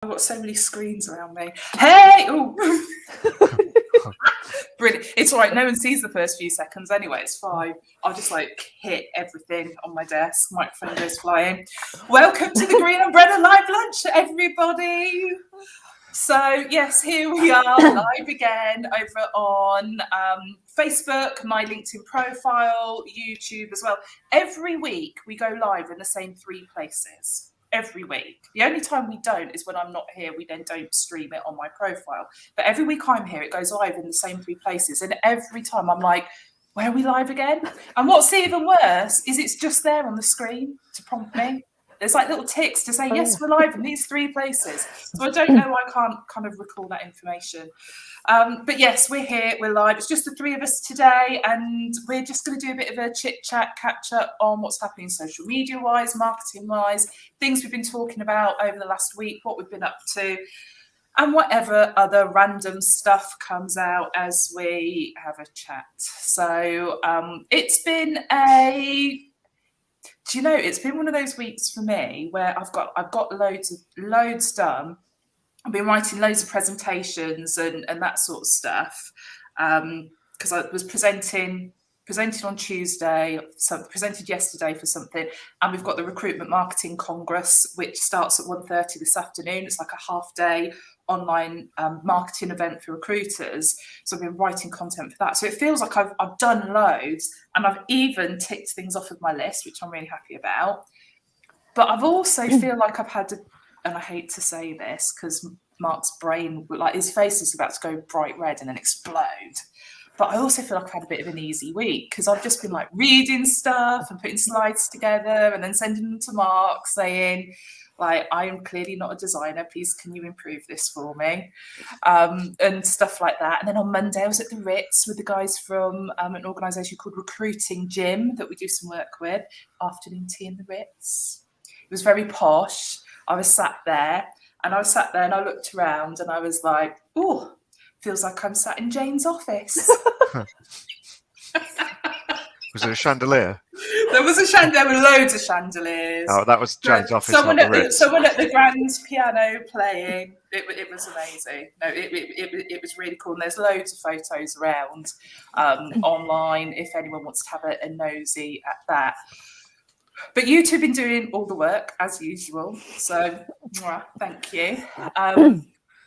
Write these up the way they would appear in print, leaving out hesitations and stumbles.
I've got so many screens around me. Hey! Ooh. Brilliant. It's all right. No one sees the first few seconds anyway. It's fine. I'll just hit everything on my desk. Microphone goes flying. Welcome to the Green Umbrella Live Lunch, everybody. So, yes, here we are live again over on Facebook, my LinkedIn profile, YouTube as well. Every week we go live in the same 3 places. Every week. The only time we don't is when I'm not here. We then don't stream it on my profile. But every week I'm here, it goes live in the same 3 places. And every time I'm like, where are we live again? And what's even worse is it's just there on the screen to prompt me. There's little ticks to say, yes, we're live in these 3 places. So I don't know why I can't kind of recall that information. But yes, we're here, we're live. It's just the 3 of us today, and we're just going to do a bit of a chit-chat, catch-up on what's happening social media-wise, marketing-wise, things we've been talking about over the last week, what we've been up to, and whatever other random stuff comes out as we have a chat. So it's been it's been one of those weeks for me where I've got loads done. I've been writing loads of presentations and that sort of stuff because I was presenting on Tuesday, presented yesterday for something, and we've got the Recruitment Marketing Congress, which starts at 1:30 this afternoon. It's like a half-day online marketing event for recruiters. So I've been writing content for that. So it feels like I've done loads, and I've even ticked things off of my list, which I'm really happy about. But I've also feel like I've had and I hate to say this because Mark's brain, his face is about to go bright red and then explode. But I also feel like I've had a bit of an easy week because I've just been reading stuff and putting slides together and then sending them to Mark saying, I am clearly not a designer. Please, can you improve this for me? And stuff like that. And then on Monday, I was at the Ritz with the guys from an organisation called Recruiting Gym that we do some work with. Afternoon tea in the Ritz. It was very posh. I was sat there and I looked around and I was like, oh, feels like I'm sat in Jane's office. Was there a chandelier? There was a chandelier. There were loads of chandeliers. Oh, that was Jane's office, someone not the Ritz. Someone at the grand piano playing. It was amazing. No, it was really cool. And there's loads of photos around online if anyone wants to have a nosy at that. But you two have been doing all the work as usual, so thank you.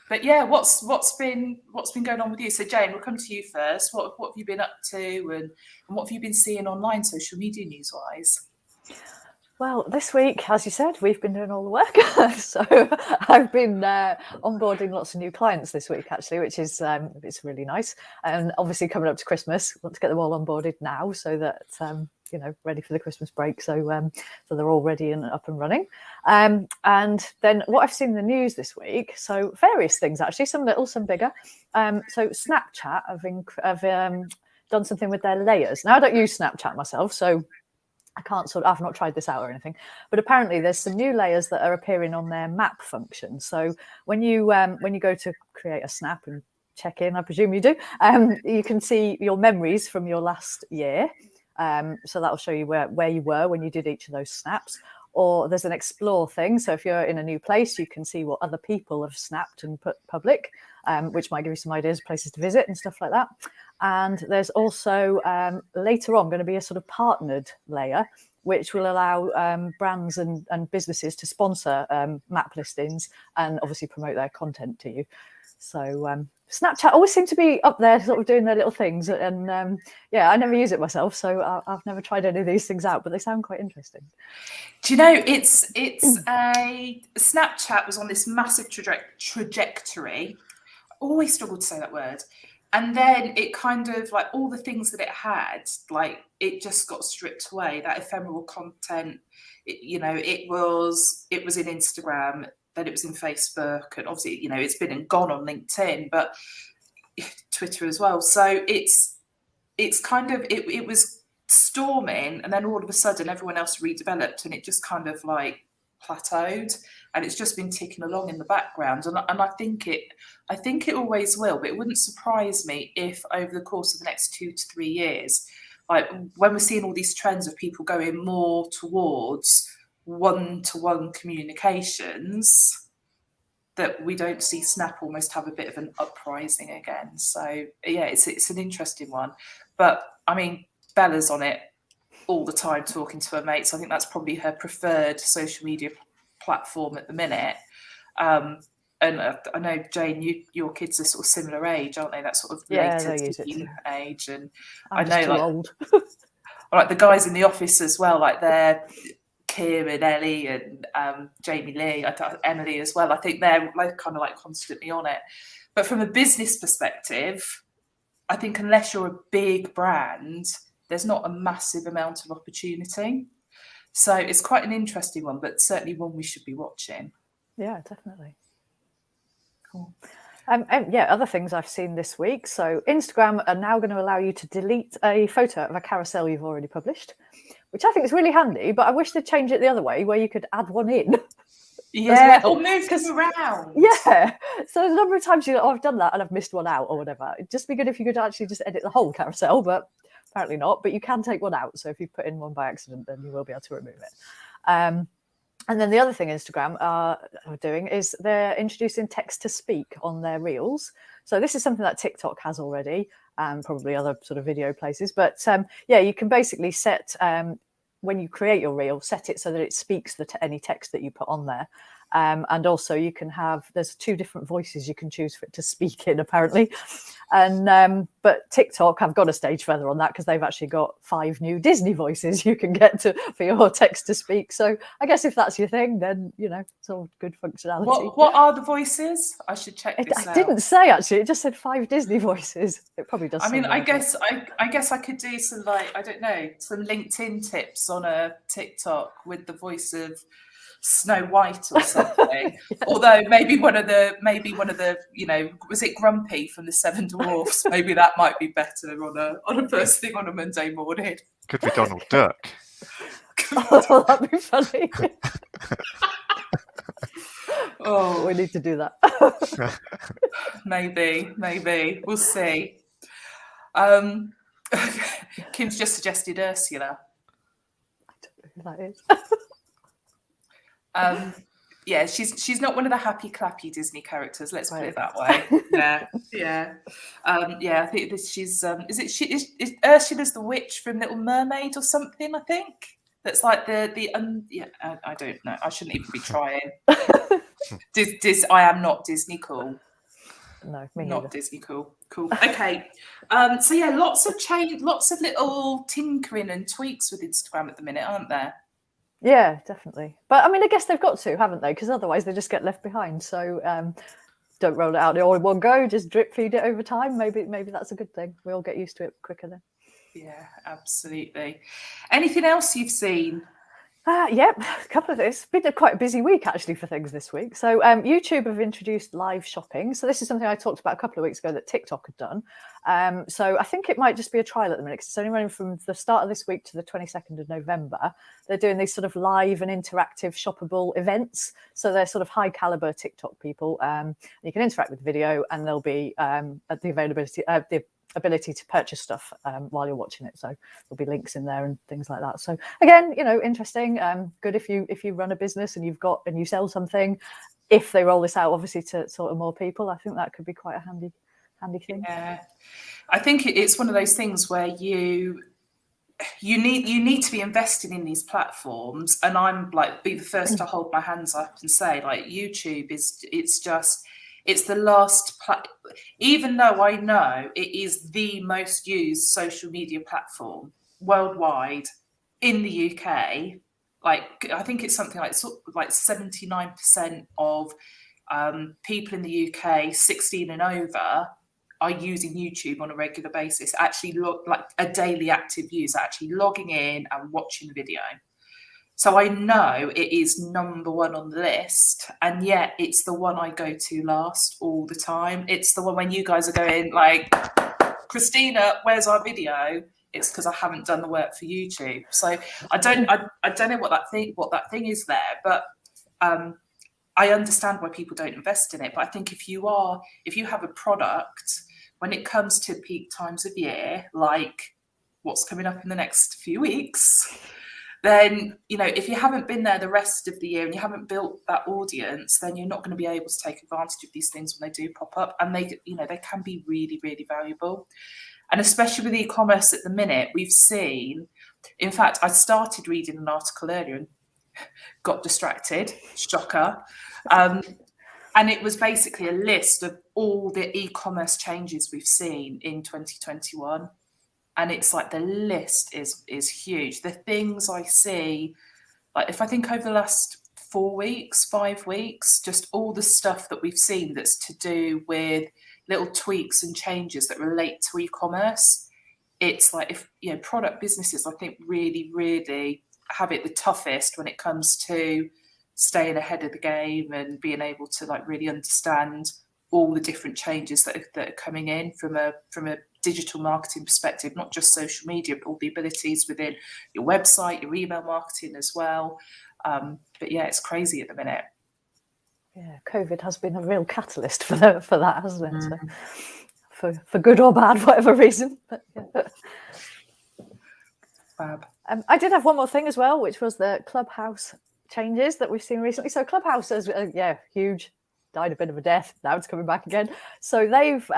But yeah, what's been going on with you? So Jane, we'll come to you first. What have you been up to, and what have you been seeing online, social media news wise? Well, this week, as you said, we've been doing all the work. So I've been onboarding lots of new clients this week, actually, which is it's really nice. And obviously, coming up to Christmas, want to get them all onboarded now so that ready for the Christmas break. So they're all ready and up and running. And then what I've seen in the news this week, so various things actually, some little, some bigger. So Snapchat have done something with their layers. Now I don't use Snapchat myself, so I can't I've not tried this out or anything, but apparently there's some new layers that are appearing on their map function. So when you go to create a snap and check in, I presume you do, you can see your memories from your last year. So that'll show you where you were when you did each of those snaps. Or there's an explore thing. So if you're in a new place, you can see what other people have snapped and put public, which might give you some ideas of places to visit and stuff like that. And there's also later on going to be a sort of partnered layer, which will allow brands and businesses to sponsor map listings and obviously promote their content to you. So Snapchat always seems to be up there sort of doing their little things. And I never use it myself, so I've never tried any of these things out, but they sound quite interesting. Do you know, it's a Snapchat was on this massive trajectory. I always struggled to say that word. And then it kind of all the things that it had, it just got stripped away. That ephemeral content, it was in Instagram, then it was in Facebook, and obviously, it's been and gone on LinkedIn, but Twitter as well. So it's kind of, it was storming, and then all of a sudden everyone else redeveloped, and it just kind of plateaued, and it's just been ticking along in the background. And I think it always will, but it wouldn't surprise me if over the course of the next 2 to 3 years, when we're seeing all these trends of people going more towards one-to-one communications, that we don't see Snap almost have a bit of an uprising again. So yeah, it's an interesting one. But I mean, Bella's on it all the time talking to her mates. I think that's probably her preferred social media platform at the minute. And I know, Jane, your kids are sort of similar age, aren't they? That sort of later teen age. And I'm just too old. Like the guys in the office as well, like they're Kim and Ellie and Jamie Lee, Emily as well. I think they're kind of like constantly on it. But from a business perspective, I think unless you're a big brand, there's not a massive amount of opportunity. So it's quite an interesting one, but certainly one we should be watching. Yeah, definitely. Cool. Yeah, other things I've seen this week. So Instagram are now going to allow you to delete a photo of a carousel you've already published, which I think is really handy, but I wish they'd change it the other way, where you could add one in. Yeah, or move them around. Yeah. So a number of times you go, I've done that and I've missed one out or whatever. It'd just be good if you could actually just edit the whole carousel, but apparently not. But you can take one out. So if you put in one by accident, then you will be able to remove it. And then the other thing Instagram are doing is they're introducing text to speak on their reels. So this is something that TikTok has already, and probably other sort of video places. But yeah, you can basically set, when you create your reel, set it so that it speaks any text that you put on there. And also you can have, there's 2 different voices you can choose for it to speak in, apparently. And but TikTok have got a stage further on that, because they've actually got 5 new Disney voices you can get for your text to speak. So I guess if that's your thing, then, you know, it's all good functionality. What are the voices? I should check this out. I didn't say, actually. It just said 5 Disney voices. It probably does. I mean, I guess I could do some, like, I don't know, some LinkedIn tips on a TikTok with the voice of Snow White or something. Yeah. Although maybe one of the, you know, was it Grumpy from the Seven Dwarfs? Maybe that might be better on a first thing on a Monday morning. Could be Donald Duck. Oh, that'd be funny. Oh, we need to do that. Maybe we'll see. Kim's just suggested Ursula. I don't know who that is. Yeah, she's not one of the happy clappy Disney characters. Let's put it that way. Yeah. Yeah. I think she's is Ursula's the witch from Little Mermaid or something? I think that's like yeah. I don't know. I shouldn't even be trying. I am not Disney cool. No, me not neither. Disney cool. Cool. Okay. So yeah, lots of change, lots of little tinkering and tweaks with Instagram at the minute, aren't there? Yeah, definitely. But I mean, I guess they've got to, haven't they? Because otherwise they just get left behind. So don't roll it out all in one go. Just drip feed it over time. Maybe that's a good thing. We all get used to it quicker then. Yeah, absolutely. Anything else you've seen? Yep, a couple of this. Been quite a busy week actually for things this week. So YouTube have introduced live shopping. So this is something I talked about a couple of weeks ago that TikTok had done. So I think it might just be a trial at the minute, because it's only running from the start of this week to the 22nd of November. They're doing these sort of live and interactive shoppable events. So they're sort of high caliber TikTok people. You can interact with the video, and there'll be the ability to purchase stuff while you're watching it. So there'll be links in there and things like that. So again, you know, interesting. Good if you run a business and you sell something. If they roll this out, obviously, to sort of more people, I think that could be quite a handy thing. Yeah, I think it's one of those things where you need to be investing in these platforms. And I'm like, be the first to hold my hands up and say, like, YouTube it's the last even though I know it is the most used social media platform worldwide in the UK. Like, I think it's something like 79% of people in the UK 16 and over are using YouTube on a regular basis, actually like a daily active user, actually logging in and watching the video. So I know it is number one on the list, and yet it's the one I go to last all the time. It's the one when you guys are going like, Christina, where's our video? It's because I haven't done the work for YouTube. So I don't know what that thing is there, but I understand why people don't invest in it. But I think if you have a product, when it comes to peak times of year, like what's coming up in the next few weeks, then, you know, if you haven't been there the rest of the year and you haven't built that audience, then you're not going to be able to take advantage of these things when they do pop up. And they, you know, they can be really, really valuable. And especially with e-commerce at the minute, we've seen, in fact, I started reading an article earlier and got distracted, shocker. And it was basically a list of all the e-commerce changes we've seen in 2021. And it's like the list is huge. The things I see, like if I think over the last 4 weeks, 5 weeks, just all the stuff that we've seen that's to do with little tweaks and changes that relate to e-commerce. It's like, if, you know, product businesses, I think really, really have it the toughest when it comes to staying ahead of the game and being able to like really understand all the different changes that are coming in from a digital marketing perspective, not just social media, but all the abilities within your website, your email marketing as well. But yeah, it's crazy at the minute. Yeah, COVID has been a real catalyst for that, hasn't it? So, for good or bad, whatever reason. But, yeah. Fab. I did have one more thing as well, which was the Clubhouse changes that we've seen recently. So Clubhouse is, huge, died a bit of a death. Now it's coming back again. So they've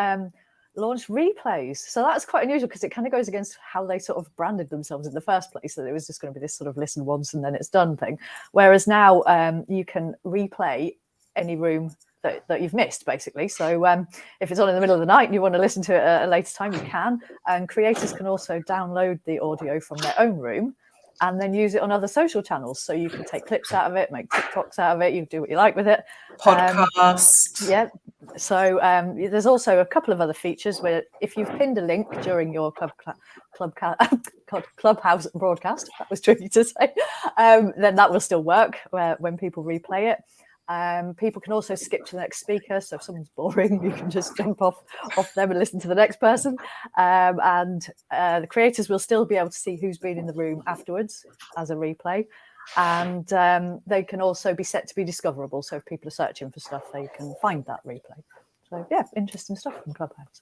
launched replays. So that's quite unusual because it kind of goes against how they sort of branded themselves in the first place. That it was just going to be this sort of listen once and then it's done thing. Whereas now you can replay any room that you've missed, basically. So if it's on in the middle of the night and you want to listen to it at a later time, you can. And creators can also download the audio from their own room and then use it on other social channels. So you can take clips out of it, make TikToks out of it, you do what you like with it. Podcast. Yeah. So there's also a couple of other features where if you've pinned a link during your Clubhouse broadcast, that was tricky to say, then that will still work when people replay it. People can also skip to the next speaker. So if someone's boring, you can just jump off them and listen to the next person. And the creators will still be able to see who's been in the room afterwards as a replay. And they can also be set to be discoverable. So if people are searching for stuff, they can find that replay. So yeah, interesting stuff from Clubhouse.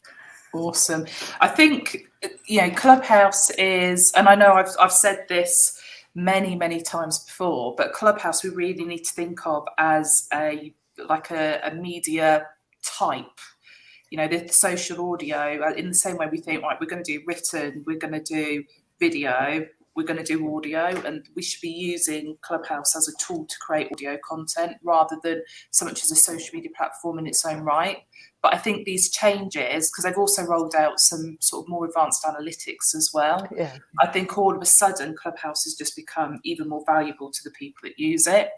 Awesome. I think, you know, Clubhouse is, and I know I've said this many times before, but Clubhouse we really need to think of as a media type. You know, the social audio, in the same way we think, right, we're going to do written, we're going to do video, we're going to do audio, and we should be using Clubhouse as a tool to create audio content rather than so much as a social media platform in its own right. But I think these changes, because they've also rolled out some sort of more advanced analytics as well. Yeah. I think all of a sudden Clubhouse has just become even more valuable to the people that use it.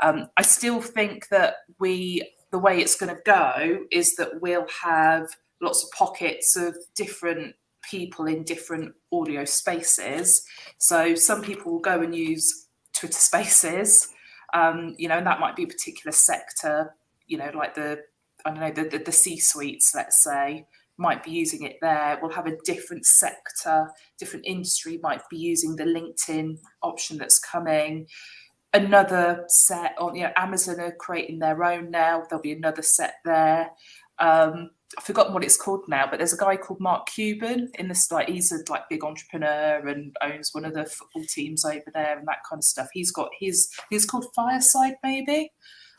I still think that the way it's going to go is that we'll have lots of pockets of different people in different audio spaces. So some people will go and use Twitter Spaces, you know, and that might be a particular sector, you know, like the C-suites, let's say, might be using it there. We'll have a different sector, different industry might be using the LinkedIn option that's coming. Another set on, you know, Amazon are creating their own now. There'll be another set there. I've forgotten what it's called now, but there's a guy called Mark Cuban in this, like, he's a like big entrepreneur and owns one of the football teams over there and that kind of stuff. He's got he's called Fireside maybe.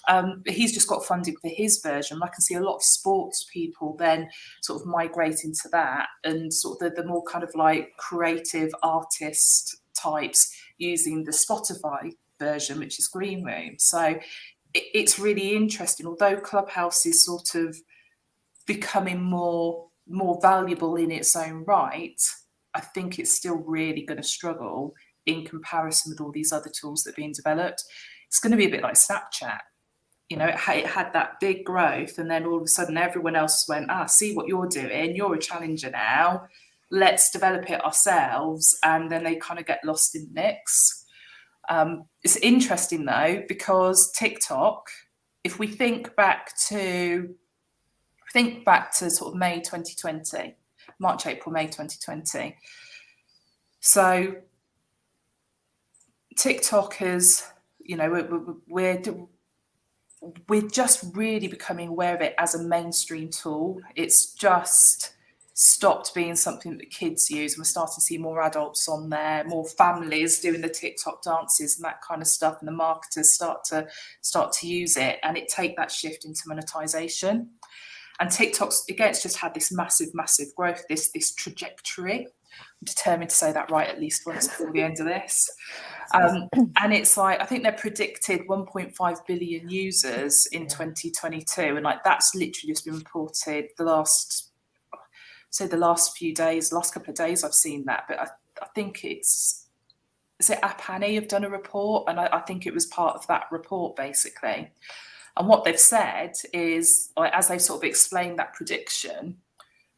But he's just got funding for his version. I can see a lot of sports people then sort of migrating to that, and sort of the more kind of like creative artist types using the Spotify version, which is Green Room. So it's really interesting. Although Clubhouse is sort of becoming more valuable in its own right, I think it's still really going to struggle in comparison with all these other tools that are being developed. It's going to be a bit like Snapchat. You know, it had that big growth, and then all of a sudden everyone else went, see what you're doing, you're a challenger now, let's develop it ourselves, and then they kind of get lost in the mix. It's interesting though, because TikTok, if we think back to sort of May 2020, March, April, May 2020. So TikTok is, you know, we're just really becoming aware of it as a mainstream tool. It's just stopped being something that kids use, and we're starting to see more adults on there, more families doing the TikTok dances and that kind of stuff, and the marketers start to use it, and it take that shift into monetization. And TikTok's, again, it's just had this massive growth, this trajectory. I'm determined to say that right at least once before the end of this. And it's like, I think they're predicted 1.5 billion users in 2022, and like that's literally just been reported the last few days, last couple of days I've seen that. But I think is it App Annie have done a report, and I think it was part of that report basically. And what they've said is, like, as they've sort of explained that prediction,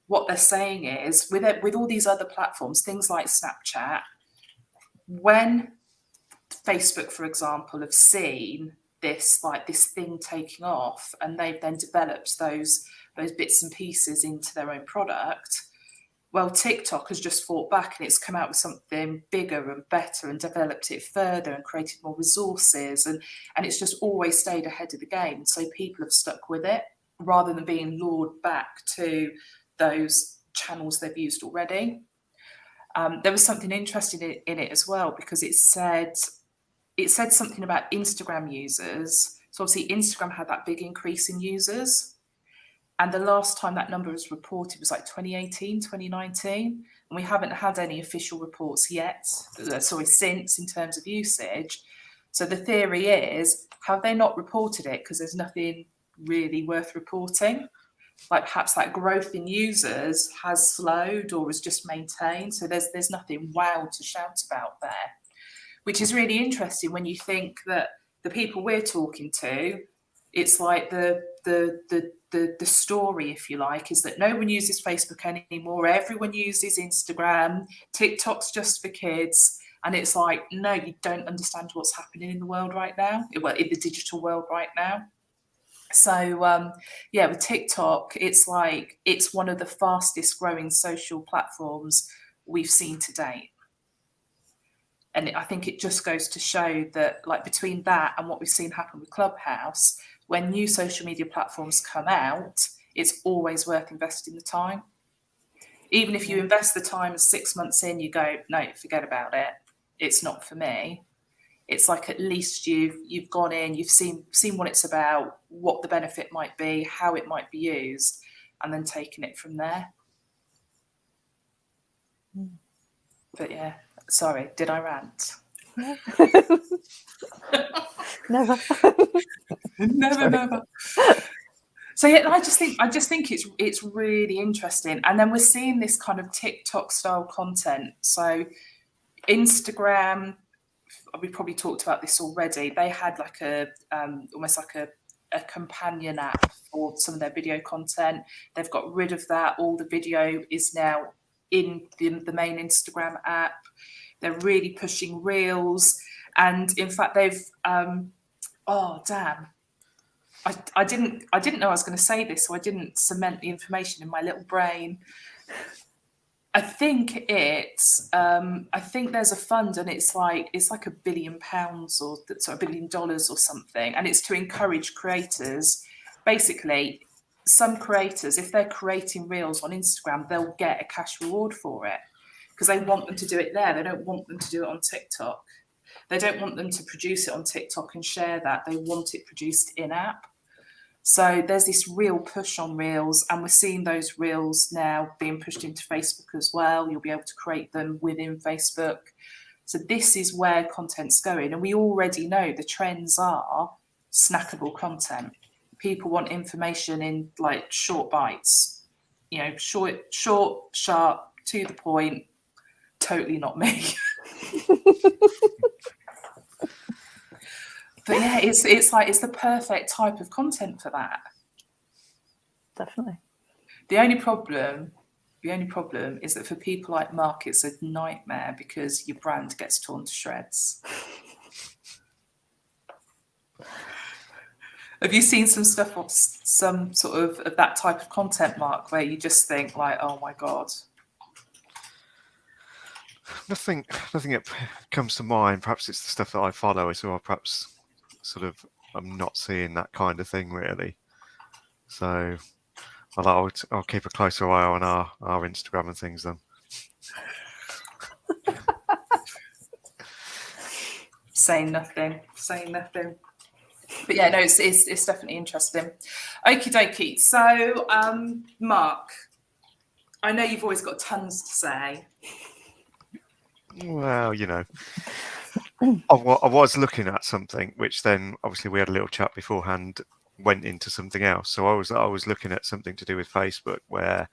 what they're saying is with all these other platforms, things like Snapchat, when Facebook, for example, have seen this thing taking off, and they've then developed those bits and pieces into their own product. Well, TikTok has just fought back, and it's come out with something bigger and better and developed it further and created more resources, and it's just always stayed ahead of the game. So people have stuck with it rather than being lured back to those channels they've used already. There was something interesting in it as well, because it said something about Instagram users. So obviously Instagram had that big increase in users. And the last time that number was reported was like 2018, 2019. And we haven't had any official reports yet, since, in terms of usage. So the theory is, have they not reported it because there's nothing really worth reporting? Like perhaps that growth in users has slowed or is just maintained. So there's nothing wow to shout about there, which is really interesting when you think that the people we're talking to, it's like the story, if you like, is that no one uses Facebook anymore. Everyone uses Instagram. TikTok's just for kids. And it's like, no, you don't understand what's happening in the world right now. Well, in the digital world right now. So, with TikTok, it's like it's one of the fastest growing social platforms we've seen to date. And I think it just goes to show that, like, between that and what we've seen happen with Clubhouse, when new social media platforms come out, it's always worth investing the time. Even if you invest the time and 6 months in, you go, no, forget about it. It's not for me. It's like at least you've gone in, you've seen what it's about, what the benefit might be, how it might be used, and then taking it from there. But yeah, sorry, did I rant? No. Never. Never. So yeah, I just think it's really interesting. And then we're seeing this kind of TikTok style content. So Instagram, we probably talked about this already. They had like almost like a companion app for some of their video content. They've got rid of that. All the video is now in the main Instagram app. They're really pushing Reels, and in fact, they've oh damn, I didn't know I was going to say this, so I didn't cement the information in my little brain. I think there's a fund, and it's like £1 billion or $1 billion or something, and it's to encourage creators. Basically, some creators, if they're creating Reels on Instagram, they'll get a cash reward for it because they want them to do it there. They don't want them to do it on TikTok. They don't want them to produce it on TikTok and share that. They want it produced in-app. So there's this real push on Reels, and we're seeing those Reels now being pushed into Facebook as well. You'll be able to create them within Facebook. So this is where content's going. And we already know the trends are snackable content. People want information in like short bites, short, sharp, to the point. Totally not me. But yeah, it's the perfect type of content for that. Definitely. The only problem is that for people like Mark, it's a nightmare because your brand gets torn to shreds. Have you seen some stuff of some sort of that type of content, Mark, where you just think like, oh my God? Nothing that comes to mind. Perhaps it's the stuff that I follow, so perhaps I'm not seeing that kind of thing really. So I'll keep a closer eye on our Instagram and things then. Saying nothing. But yeah, no, it's definitely interesting. Okie dokie. So, Mark, I know you've always got tons to say. Well, I was looking at something, which then obviously we had a little chat beforehand, went into something else. So I was looking at something to do with Facebook, where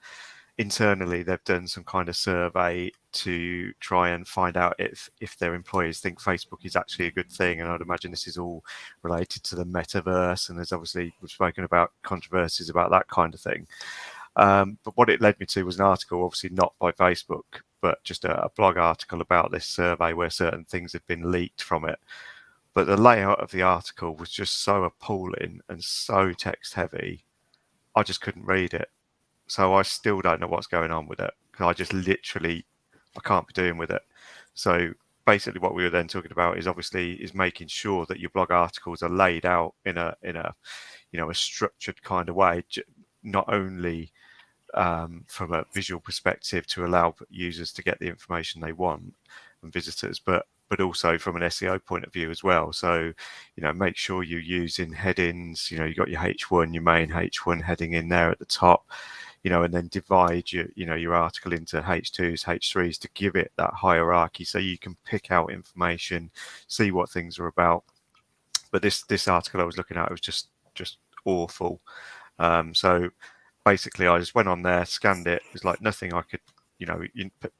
internally they've done some kind of survey to try and find out if their employees think Facebook is actually a good thing. And I'd imagine this is all related to the metaverse, and there's obviously, we've spoken about controversies about that kind of thing. But what it led me to was an article, obviously not by Facebook, but just a blog article about this survey where certain things had been leaked from it. But the layout of the article was just so appalling and so text heavy, I just couldn't read it. So I still don't know what's going on with it, because I just literally, I can't be doing with it. So basically what we were then talking about is making sure that your blog articles are laid out in a a structured kind of way, not only from a visual perspective to allow users to get the information they want and visitors, but also from an SEO point of view as well. So, make sure you're using headings, you got your H1, your main H1 heading in there at the top, and then divide your article into H2s, H3s to give it that hierarchy so you can pick out information, see what things are about. But this article I was looking at, it was just awful. So basically I just went on there, scanned it. It was like nothing I could,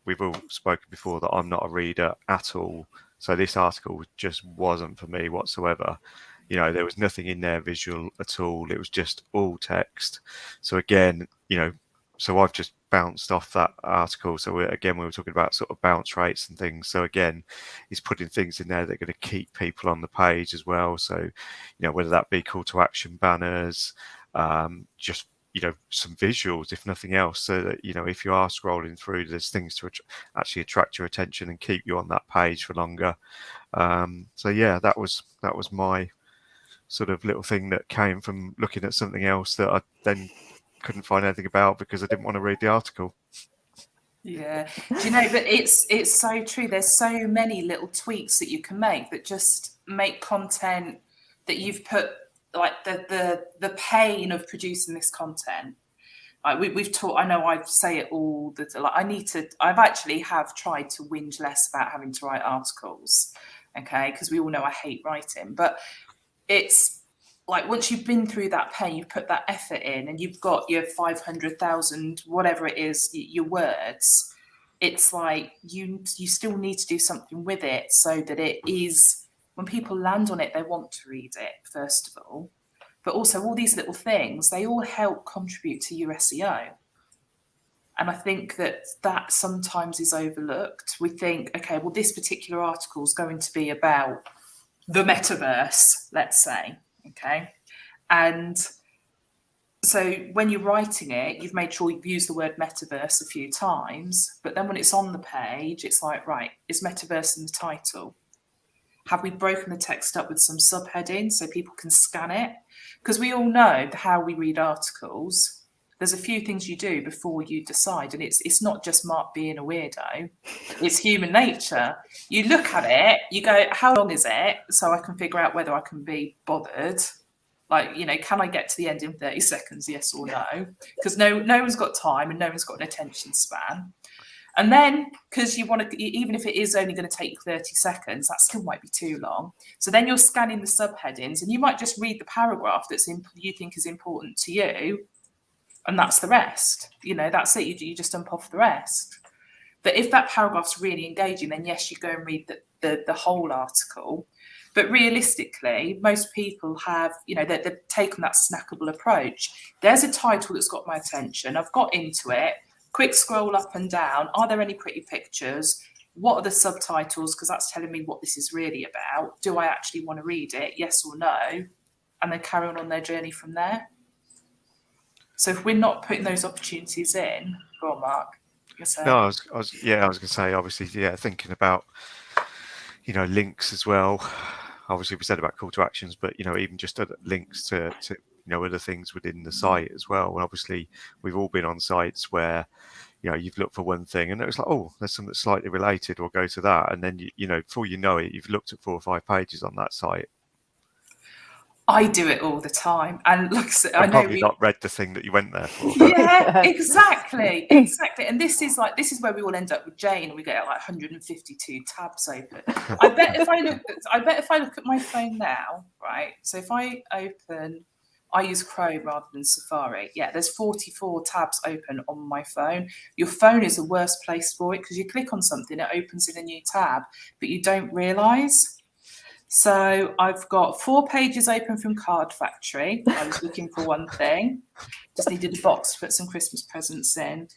we've all spoken before that I'm not a reader at all. So this article just wasn't for me whatsoever. There was nothing in there visual at all. It was just all text. So again, so I've just bounced off that article. So we were talking about sort of bounce rates and things. So again, he's putting things in there that are going to keep people on the page as well. So, whether that be call to action banners, just some visuals, if nothing else, so that if you are scrolling through, there's things to actually attract your attention and keep you on that page for longer. So yeah, that was my sort of little thing that came from looking at something else that I then couldn't find anything about because I didn't want to read the article. Yeah, do you know, but it's so true. There's so many little tweaks that you can make that just make content that you've put, like the pain of producing this content. Like we've taught, I know I say it all the like I've actually have tried to whinge less about having to write articles, okay, because we all know I hate writing, but it's like once you've been through that pain, you've put that effort in and you've got your 500,000 whatever it is, your words, it's like you still need to do something with it so that it is, when people land on it, they want to read it, first of all. But also all these little things, they all help contribute to your SEO. And I think that sometimes is overlooked. We think, okay, well, this particular article is going to be about the metaverse, let's say, okay? And so when you're writing it, you've made sure you've used the word metaverse a few times, but then when it's on the page, it's like, right, is metaverse in the title? Have we broken the text up with some subheadings so people can scan it? Because we all know how we read articles. There's a few things you do before you decide, and it's not just Mark being a weirdo. It's human nature. You look at it, you go, how long is it? So I can figure out whether I can be bothered. Like, can I get to the end in 30 seconds, yes or no? Because no one's got time and no one's got an attention span. And then, because you want to, even if it is only going to take 30 seconds, that still might be too long. So then you're scanning the subheadings and you might just read the paragraph you think is important to you. And that's the rest. That's it. You just dump off the rest. But if that paragraph's really engaging, then yes, you go and read the whole article. But realistically, most people have, they've taken that snackable approach. There's a title that's got my attention. I've got into it. Quick scroll up and down. Are there any pretty pictures? What are the subtitles? Because that's telling me what this is really about. Do I actually want to read it? Yes or no? And then carry on their journey from there. So if we're not putting those opportunities in, go on, Mark. No, I was going to say, obviously, thinking about, links as well. Obviously, we said about call to actions, but even just links to other things within the site as well. And obviously we've all been on sites where, you've looked for one thing and it was like, oh, there's something slightly related, or go to that. And then, before you know it, you've looked at 4 or 5 pages on that site. I do it all the time. And like I said, I And know probably not read the thing that you went there for. Yeah, exactly. And this is where we all end up with Jane, and we get like 152 tabs open. I bet if I look at my phone now, right? So if I use Chrome rather than Safari. Yeah, there's 44 tabs open on my phone. Your phone is the worst place for it, because you click on something, it opens in a new tab, but you don't realise. So I've got 4 pages open from Card Factory. I was looking for one thing. Just needed a box to put some Christmas presents in.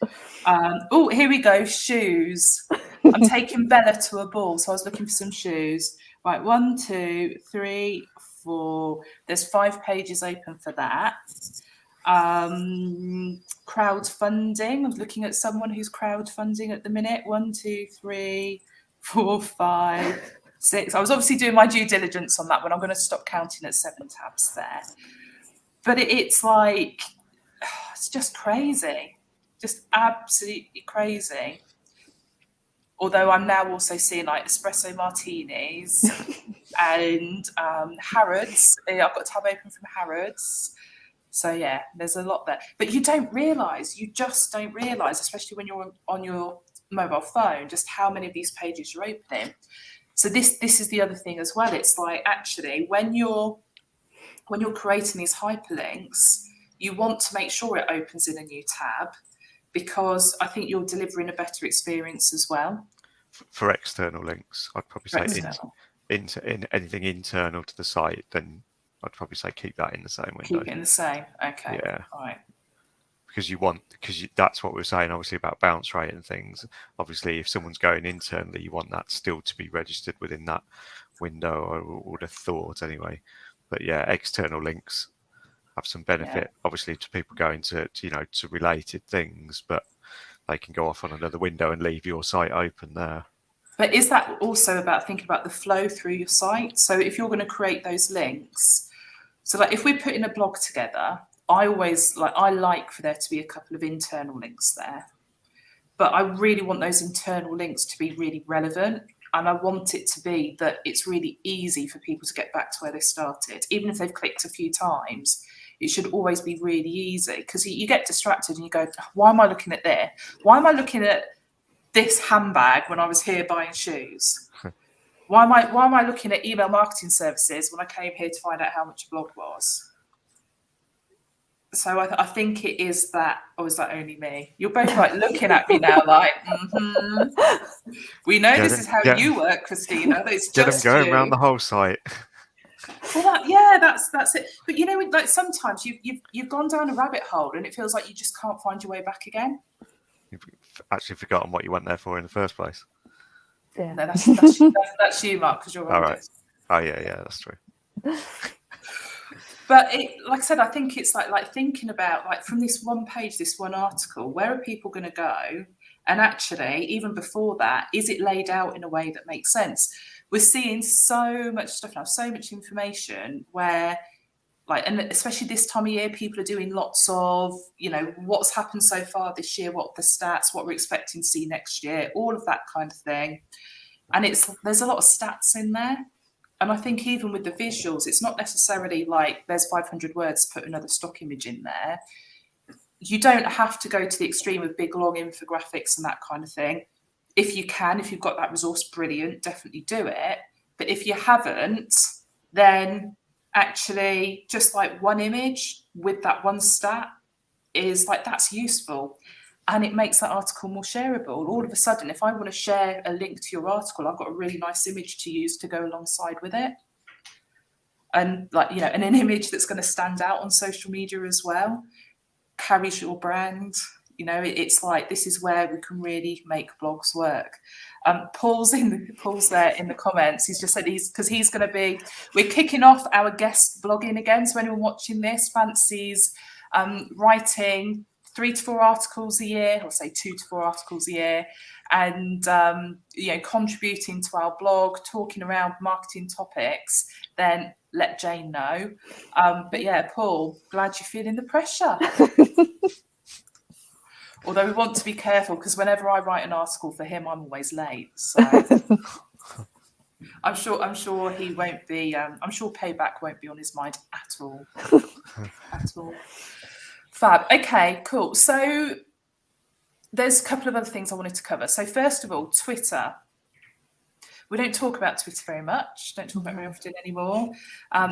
Oh, here we go, shoes. I'm taking Bella to a ball, so I was looking for some shoes. Right, 1, 2, 3, 4. There's 5 pages open for that. Crowdfunding. I'm looking at someone who's crowdfunding at the minute. 1, 2, 3, 4, 5. 6. I was obviously doing my due diligence on that one. I'm going to stop counting at 7 tabs there. But it's like, it's just crazy, just absolutely crazy. Although I'm now also seeing like espresso martinis and Harrods. I've got a tab open from Harrods. So yeah, there's a lot there. But you just don't realise, especially when you're on your mobile phone, just how many of these pages you're opening. So this is the other thing as well. It's like, actually, when you're creating these hyperlinks, you want to make sure it opens in a new tab, because I think you're delivering a better experience as well. For external links, I'd probably say in anything internal to the site, then I'd probably say keep that in the same window. Keep it in the same. Okay. Yeah. All right. Because that's what we were saying, obviously, about bounce rate and things. Obviously, if someone's going internally, you want that still to be registered within that window, I would have thought anyway. But yeah, external links have some benefit, obviously, to people going to related things, but they can go off on another window and leave your site open there. But is that also about thinking about the flow through your site? So if you're going to create those links, so like if we're putting a blog together, I like for there to be a couple of internal links there, but I really want those internal links to be really relevant, and I want it to be that it's really easy for people to get back to where they started. Even if they've clicked a few times, it should always be really easy, because you get distracted and you go, why am I looking at there? Why am I looking at this handbag when I was here buying shoes? Why am I looking at email marketing services when I came here to find out how much a blog was? So I think it is that, or is that only me? You're both like looking at me now like, we know this is how you work, Christina. It's get just them going you. around the whole site. Well, that's it. But like sometimes you've gone down a rabbit hole and it feels like you just can't find your way back again. You've actually forgotten what you went there for in the first place. Yeah. No, that's you, Mark, because you're all right. Oh yeah, that's true. But like I said, I think it's like thinking about, like, from this one page, this one article, where are people going to go? And actually, even before that, is it laid out in a way that makes sense? We're seeing so much stuff now, so much information where, like, and especially this time of year, people are doing lots of, what's happened so far this year, what are the stats, what we're expecting to see next year, all of that kind of thing. And there's a lot of stats in there. And I think even with the visuals, it's not necessarily like there's 500 words, put another stock image in there. You don't have to go to the extreme of big, long infographics and that kind of thing. If you can, if you've got that resource, brilliant, definitely do it. But if you haven't, then actually just like one image with that one stat is like, that's useful. And it makes that article more shareable. All of a sudden, if I want to share a link to your article, I've got a really nice image to use to go alongside with it. And and an image that's going to stand out on social media as well, carries your brand. It's like, this is where we can really make blogs work. Paul's there in the comments. He's just said we're kicking off our guest blogging again. So anyone watching this fancies writing 3 to 4 articles a year, or say 2 to 4 articles a year, and contributing to our blog, talking around marketing topics, then let Jane know. But yeah, Paul, glad you're feeling the pressure. Although we want to be careful, because whenever I write an article for him, I'm always late. So I'm sure he won't be. I'm sure payback won't be on his mind at all. At all. Fab. Okay, cool. So there's a couple of other things I wanted to cover. So first of all, Twitter. We don't talk about Twitter very much, don't talk about it very often anymore.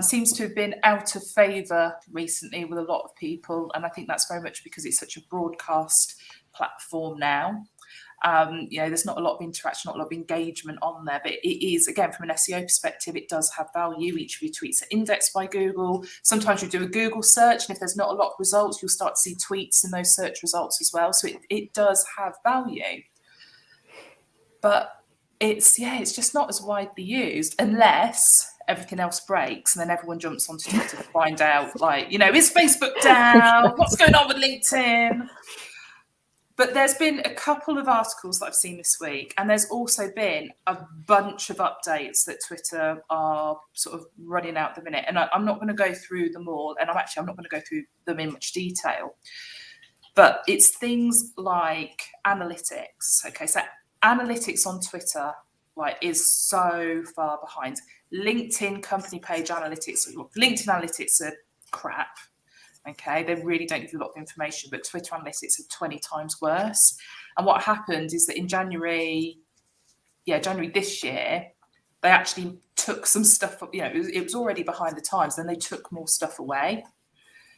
Seems to have been out of favour recently with a lot of people, and I think that's very much because it's such a broadcast platform now. There's not a lot of interaction, not a lot of engagement on there, but it is, again, from an SEO perspective, it does have value. Each of your tweets are indexed by Google. Sometimes you do a Google search, and if there's not a lot of results, you'll start to see tweets in those search results as well. So it does have value. But it's just not as widely used unless everything else breaks and then everyone jumps onto Twitter to find out, is Facebook down? What's going on with LinkedIn? But there's been a couple of articles that I've seen this week, and there's also been a bunch of updates that Twitter are sort of running out at the minute. And I'm not going to go through them all, and I'm not going to go through them in much detail. But it's things like analytics. Okay, so analytics on Twitter is so far behind. LinkedIn company page analytics. LinkedIn analytics are crap. Okay, they really don't give you a lot of information, but Twitter analytics are 20 times worse. And what happened is that in January this year, they actually took some stuff. It was already behind the times. Then they took more stuff away.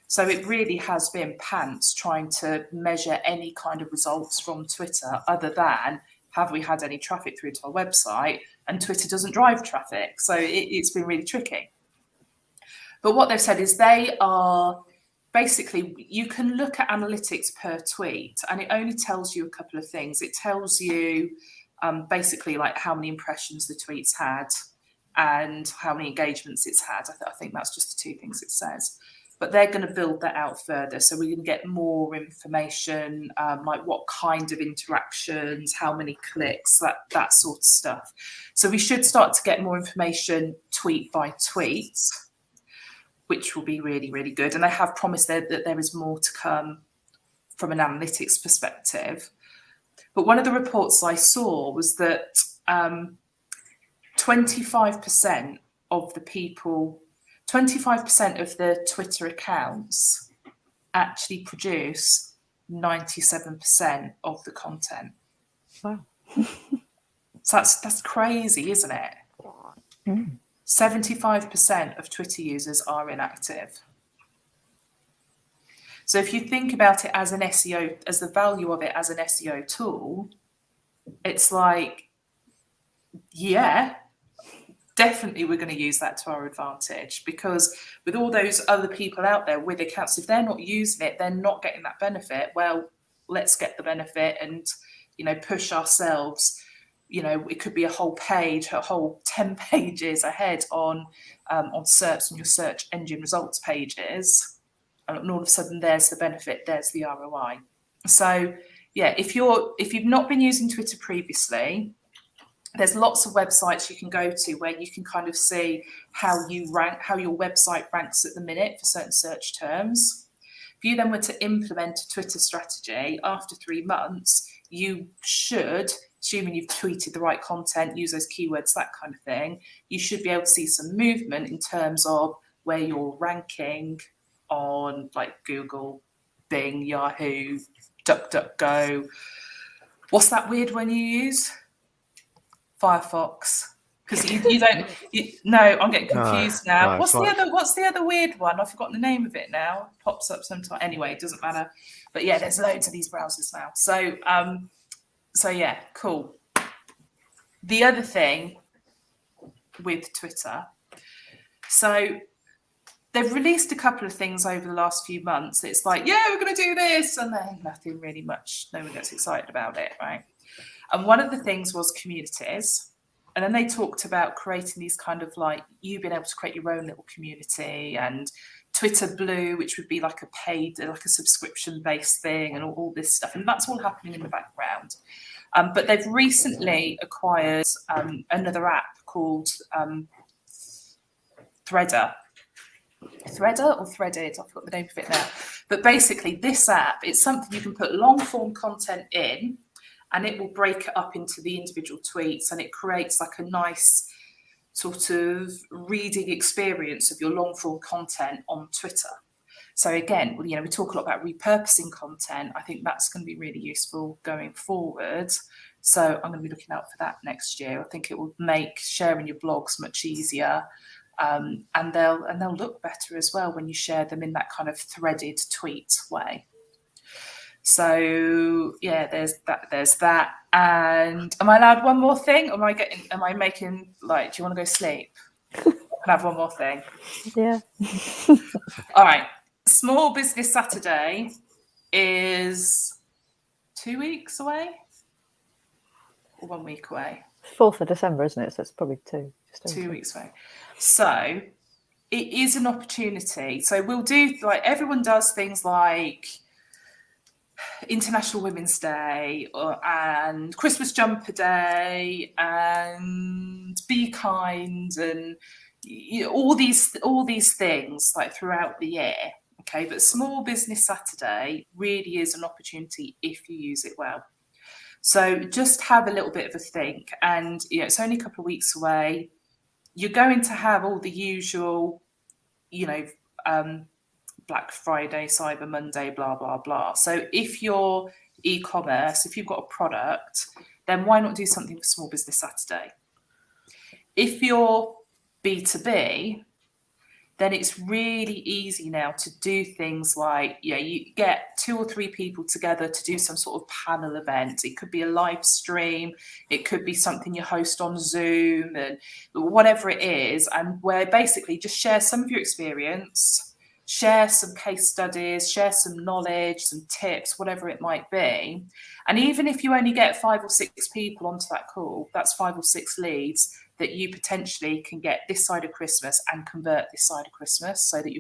So it really has been pants trying to measure any kind of results from Twitter other than have we had any traffic through to our website, and Twitter doesn't drive traffic. So it's been really tricky. But what they've said is they are basically, you can look at analytics per tweet and it only tells you a couple of things. It tells you basically how many impressions the tweet's had and how many engagements it's had. I think that's just the two things it says. But they're going to build that out further. So we're going to get more information, like what kind of interactions, how many clicks, that sort of stuff. So we should start to get more information tweet by tweet, which will be really, really good. And they have promised that there is more to come from an analytics perspective. But one of the reports I saw was that 25% of the people, 25% of the Twitter accounts actually produce 97% of the content. Wow. So that's crazy, isn't it? Mm. 75% of Twitter users are inactive. So if you think about it as an SEO, as the value of it as an SEO tool, it's definitely we're going to use that to our advantage, because with all those other people out there with accounts, if they're not using it, they're not getting that benefit. Well, let's get the benefit and, push ourselves. It could be a whole page, a whole 10 pages ahead on search, on your search engine results pages. And all of a sudden there's the benefit, there's the ROI. So yeah, if you've not been using Twitter previously, there's lots of websites you can go to where you can kind of see how your website ranks at the minute for certain search terms. If you then were to implement a Twitter strategy after 3 months, you should, assuming you've tweeted the right content, use those keywords, that kind of thing, you should be able to see some movement in terms of where you're ranking on Google, Bing, Yahoo, DuckDuckGo. What's that weird one you use? Firefox. Because you don't. No, I'm getting confused now. No, what's the other weird one? I've forgotten the name of it now. It pops up sometime. Anyway, it doesn't matter. But yeah, there's loads of these browsers now. So yeah, cool. The other thing with Twitter, so they've released a couple of things over the last few months. It's we're going to do this, and then nothing really much. No one gets excited about it, right? And one of the things was communities. And then they talked about creating these kind of you being able to create your own little community, and Twitter Blue, which would be a paid, a subscription-based thing, and all this stuff. And that's all happening in the background. But they've recently acquired another app called Threader. Threader or Threaded, I've got the name of it now. But basically this app, it's something you can put long form content in, and it will break it up into the individual tweets, and it creates like a nice sort of reading experience of your long form content on Twitter. So again, you know, we talk a lot about repurposing content. I think that's going to be really useful going forward. So I'm going to be looking out for that next year. I think it will make sharing your blogs much easier. And they'll look better as well when you share them in that kind of threaded tweet way. So yeah, there's that. And am I allowed one more thing? Or am I making, like, do you want to go sleep? I can have one more thing. Yeah. All right. Small Business Saturday is 2 weeks away or 1 week away. 4th of December, isn't it? So it's probably 2 weeks away. So it is an opportunity. So we'll do, like, everyone does things like International Women's Day and Christmas Jumper Day and Be Kind, and you know, all these things like throughout the year. Okay, but Small Business Saturday really is an opportunity if you use it well. So just have a little bit of a think, and you know, it's only a couple of weeks away. You're going to have all the usual, you know, Black Friday, Cyber Monday, blah, blah, blah. So if you're e-commerce, if you've got a product, then why not do something for Small Business Saturday? If you're B2B, then it's really easy now to do things like, you know, you get 2 or 3 people together to do some sort of panel event. It could be a live stream, it could be something you host on Zoom, and whatever it is, and where basically just share some of your experience, share some case studies, share some knowledge, some tips, whatever it might be. And even if you only get 5 or 6 people onto that call, that's 5 or 6 leads that you potentially can get this side of Christmas and convert this side of Christmas, so that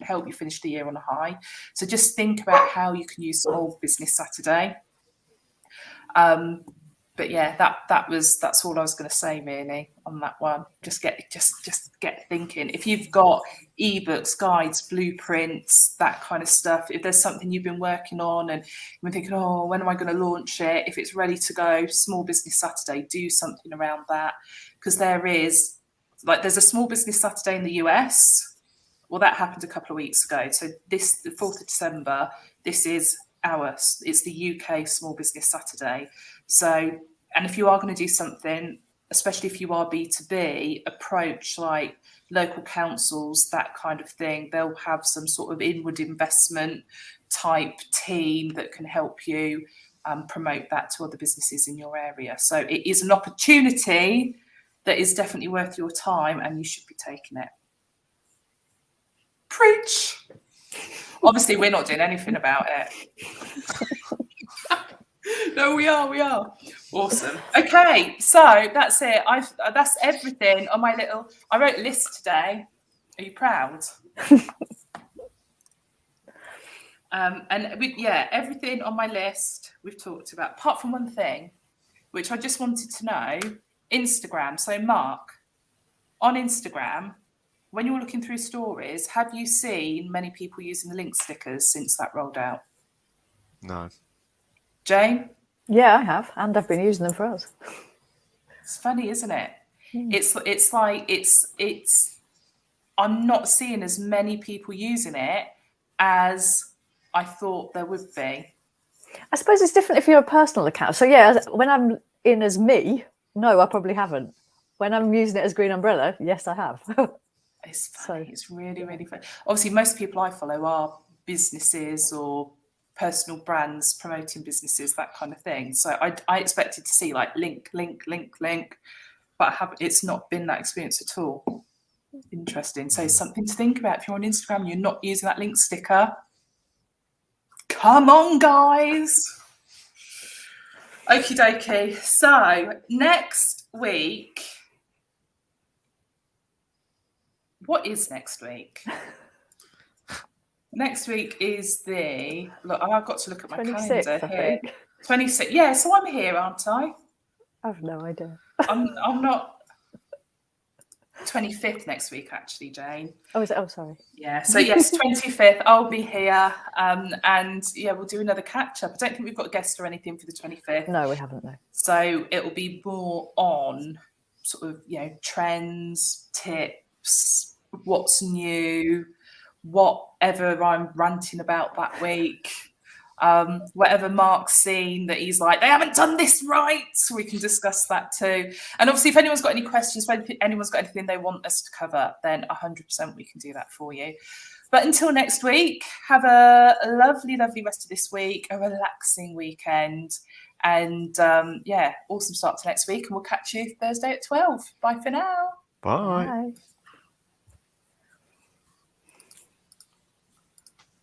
help you finish the year on a high. So just think about how you can use Small Business Saturday. But yeah, that's all I was going to say really on that one. Just get thinking. If you've got ebooks, guides, blueprints, that kind of stuff, if there's something you've been working on and you've been thinking, oh, when am I going to launch it? If it's ready to go, Small Business Saturday, do something around that. Because there's a Small Business Saturday in the US. Well, that happened a couple of weeks ago. So the 4th of December, it's the UK Small Business Saturday. So, and if you are going to do something, especially if you are B2B, approach like local councils, that kind of thing. They'll have some sort of inward investment type team that can help you promote that to other businesses in your area. So it is an opportunity that is definitely worth your time, and you should be taking it. Preach. Obviously, we're not doing anything about it. No, we are. Awesome. Okay, so that's it. That's everything on my little. I wrote a list today. Are you proud? Everything on my list we've talked about, apart from one thing, which I just wanted to know. Instagram. So, Mark, on Instagram, when you're looking through stories, have you seen many people using the link stickers since that rolled out? No. Jane? Yeah, I have, and I've been using them for us. It's funny, isn't it? It's I'm not seeing as many people using it as I thought there would be. I suppose it's different if you're a personal account. So yeah, when I'm in as me, no, I probably haven't. When I'm using it as Green Umbrella, yes, I have. It's funny. So, it's really, really funny. Obviously, most people I follow are businesses or personal brands promoting businesses, that kind of thing. So I expected to see like link, but it's not been that experience at all. Interesting. So something to think about if you're on Instagram, you're not using that link sticker. Come on, guys. Okie dokie. So next week, what is next week? Next week is I've got to look at my calendar here. 26. Yeah, so I'm here, aren't I? I have no idea. I'm not. 25th next week, actually, Jane. Oh, is it? Oh, sorry. Yeah, so yes, 25th, I'll be here. And yeah, we'll do another catch up. I don't think we've got a guest or anything for the 25th. No, we haven't, no. So it will be more on sort of, trends, tips, what's new, whatever I'm ranting about that week. Whatever Mark's seen that he's like, they haven't done this right, so we can discuss that too. And obviously, if anyone's got any questions, if anyone's got anything they want us to cover, then 100% we can do that for you. But until next week, have a lovely, lovely rest of this week, a relaxing weekend, and awesome start to next week. And we'll catch you Thursday at 12. Bye for now. Bye. Bye.